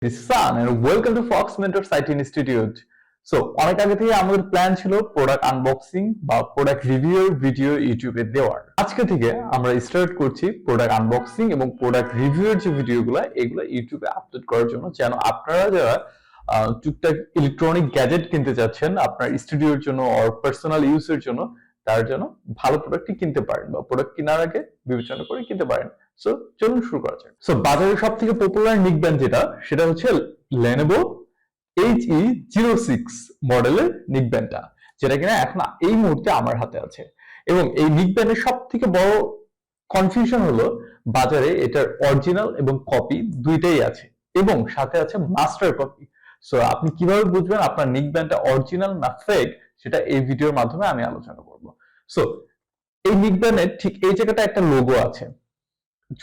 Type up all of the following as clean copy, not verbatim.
Sun and welcome to Fox Mentor Site Institute. So অনেক আগে থেকে আমাদের প্ল্যান ছিল প্রোডাক্ট আনবক্সিং বা প্রোডাক্ট রিভিউর ভিডিও ইউটিউবে দেওয়ার। আজকে থেকে আমরা স্টার্ট করছি প্রোডাক্ট আনবক্সিং এবং প্রোডাক্ট রিভিউর যে ভিডিওগুলো এগুলো ইউটিউবে আপলোড করার জন্য, যেন আপনারা যারা টুকটাক ইলেকট্রনিক গ্যাজেট কিনতে চাচ্ছেন আপনার স্টুডিওর জন্য অর পার্সোনাল ইউজের জন্য, তার জন্য ভালো প্রোডাক্টই কিনতে পারেন বা প্রোডাক্ট কেনার আগে বিবেচনা করে কিনতে পারেন। সো চলুন শুরু করা যাক। সো বাজারে সব থেকে পপুলার নেকব্যান্ড সেটা হচ্ছে Lenovo HE5 মডেলের নেকব্যান্ডটা, যেটা কিনা এখন এই মুহূর্তে আমার হাতে আছে। এবং এই নেকব্যান্ডের সব থেকে বড় কনফিউশন হলো বাজারে এটার অরিজিনাল এবং কপি দুইটাই আছে এবং সাথে আছে মাস্টার কপি। সো আপনি কিভাবে বুঝবেন আপনার নেকব্যান্ডটা অরিজিনাল না ফেক, সেটা এই ভিডিওর মাধ্যমে আমি আলোচনা করব। সো এই নেকব্যান্ডের ঠিক এই জায়গাটা একটা লোগো আছে।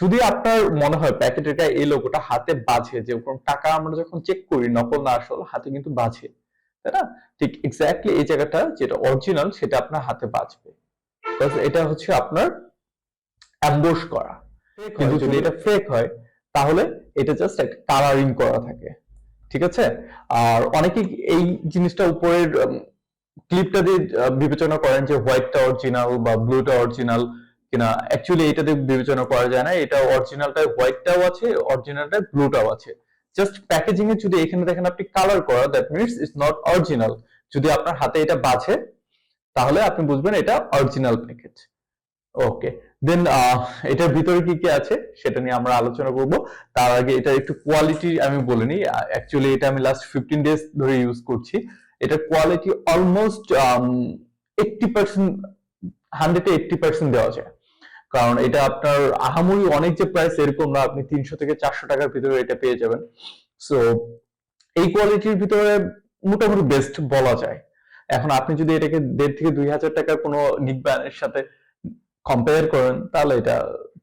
যদি আপনার মনে হয় প্যাকেটের গায়ে এই লোগোটা হাতে বাজে, যে টাকা আমরা যখন চেক করি নকল না আসল হাতে কিন্তু বাজে, তাই না? ঠিক এক্স্যাক্টলি এই জায়গাটা যেটা অরিজিনাল সেটা আপনার হাতে বাজবে, বিকজ এটা হচ্ছে আপনার অ্যাম্বোস করা। কিন্তু যদি এটা ফেক হয় তাহলে এটা জাস্ট একটা কালারিং করা থাকে, ঠিক আছে? আর অনেকে এই জিনিসটা উপরের ক্লিপটা দিয়ে বিবেচনা করেন যে হোয়াইটটা অরিজিনাল বা ব্লুটা অরিজিনাল কিনা। অ্যাকচুয়ালি এটাতে বিবেচনা করা যায় না, এটা অরিজিনালটা হোয়াইটটাও আছে, অরিজিনালটা ব্লুটাও আছে। জাস্ট প্যাকেজিং এ যদি এখানে দেখেন আপনি কালার করা, that means it's not original. যদি আপনার হাতে এটা বাজে তাহলে আপনি বুঝবেন এটা অরিজিনাল প্যাকেজ। ওকে, দেন এটার ভিতরে কি কি আছে সেটা নিয়ে আমরা আলোচনা করব। তার আগে এটা একটু কোয়ালিটি আমি বলে নিই। অ্যাকচুয়ালি এটা আমি লাস্ট 15 ডেজ ধরে ইউজ করছি। এটার কোয়ালিটি অলমোস্ট 80%, 100-80% দেওয়া যায়। কারণ এটা আপনার আহামরি অনেক যে প্রাইস এরকম না, আপনি 300 থেকে 400 টাকার ভিতরে এটা পেয়ে যাবেন। সো এই কোয়ালিটির ভিতরে মোটামুটি বেস্ট বলা যায়। এখন আপনি যদি এটাকে 1,500 থেকে 2,000 টাকার কোনো নেকব্যান্ডের সাথে কম্পেয়ার করেন তাহলে এটা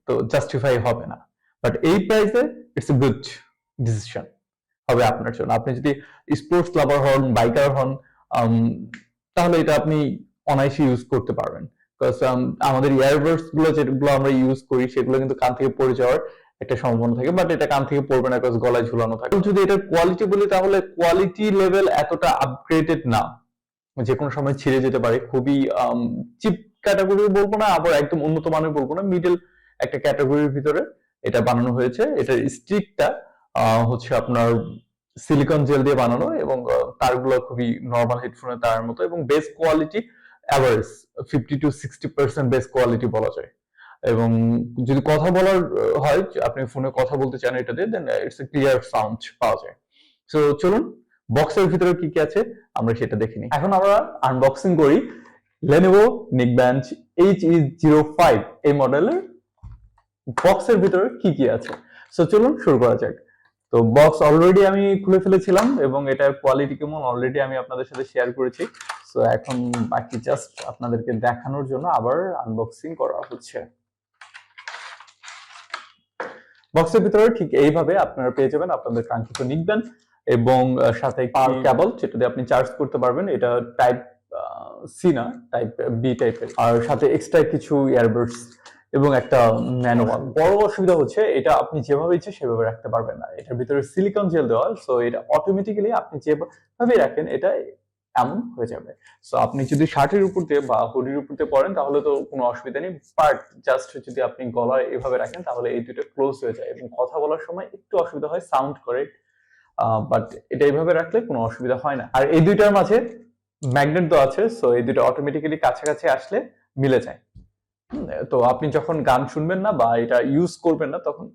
তো জাস্টিফাই হবে না, বাট এই প্রাইসে ইটস এ গুড ডিসিশন হবে আপনার জন্য। আপনি যদি স্পোর্টস লাভার হন, বাইকার হন, তাহলে এটা আপনি অনায়াসে ইউজ করতে পারবেন। আমাদের ইয়ারবাডস গুলো যেগুলো আমরা ইউজ করি সেগুলো কিন্তু কান থেকে পড়ে যাওয়ার একটা সম্ভাবনা থাকে, বাট এটা কান থেকে পড়বে না, বিকজ গলায় ঝুলানো থাকে। যদি এটার কোয়ালিটি বলি তাহলে কোয়ালিটি লেভেল এতটা আপগ্রেডেড না, যে কোনো সময় ছিঁড়ে যেতে পারে। খুবই চিপ ক্যাটাগরি বলবো না, আবার একদম উন্নত মানের বলবো না, মিডল একটা ক্যাটাগরির ভিতরে এটা বানানো হয়েছে। এটার স্টিকটা হচ্ছে আপনার সিলিকন জেল দিয়ে বানানো এবং তারগুলো খুবই নরমাল হেডফোনের তারের মতো, এবং base quality average 50-60% base quality বলা যায়। এবং যদি কথা বলার হয়, আপনি ফোনে কথা বলতে চান এটা দিয়ে, দেন ইটস এ ক্লিয়ার সাউন্ড পাওয়া যায়। সো চলুন বক্সের ভিতরে কি কি আছে আমরা সেটা দেখে নিই। এখন আমরা আনবক্সিং করি Lenovo Neckband HE5 এই মডেলের বক্সের ভিতরে কি কি আছে। সো চলুন শুরু করা যাক। তো বক্স অলরেডি আমি খুলে ফেলেছিলাম এবং এটার কোয়ালিটি কেমন অলরেডি আমি আপনাদের সাথে শেয়ার করেছি। সো এখন বাকি জাস্ট আপনাদেরকে দেখানোর জন্য আবার আনবক্সিং করা হচ্ছে। বক্সের ভিতরে ঠিক এইভাবে আপনারা পেয়ে যাবেন আপনাদের কাঙ্ক্ষিত নেকব্যান্ড এবং সাথে পাওয়ার কেবল, যেটা দিয়ে আপনি চার্জ করতে পারবেন। এটা টাইপ সি না, টাইপ বি টাইপের। আর সাথে এক্সট্রা কিছু ইয়ারবাডস এবং একটা ম্যানুয়াল। বড় অসুবিধা হচ্ছে এটা আপনি যেভাবে ইচ্ছে সেভাবে রাখতে পারবেন না, এটার ভিতরে সিলিকন জেল দেওয়া। সো এটা অটোমেটিক্যালি আপনি যেভাবে রাখেন এটা এমন হয়ে যাবে। সো আপনি যদি শার্টের উপর দিয়ে বা হুডির উপর দিয়ে পরেন তাহলে তো কোনো অসুবিধা নেই, বাট জাস্ট যদি আপনি গলায় এভাবে রাখেন তাহলে এই দুটো ক্লোজ হয়ে যায় এবং কথা বলার সময় একটু অসুবিধা হয়, সাউন্ড করে। বাট এটা এইভাবে রাখলে কোনো অসুবিধা হয় না। আর এই দুইটার মাঝে ম্যাগনেট দেওয়া আছে, সো এই দুটো অটোমেটিক্যালি কাছাকাছি আসলে মিলে যায়। তো আপনি যখন গান শুনবেন না বা এটা ইউজ করবেন না তখন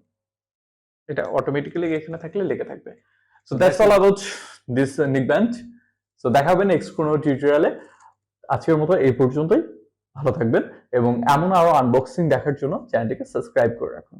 এটা অটোমেটিক্যালি এখানে থাকলে লেগে থাকবে। So that's all about this neckband. So দেখা হবে নেক্সট কোনো টিউটোরিয়ালে। আজকের মতো এই পর্যন্তই। ভালো থাকবেন এবং এমন আরো আনবক্সিং দেখার জন্য চ্যানেলটিকে সাবস্ক্রাইব করে রাখুন।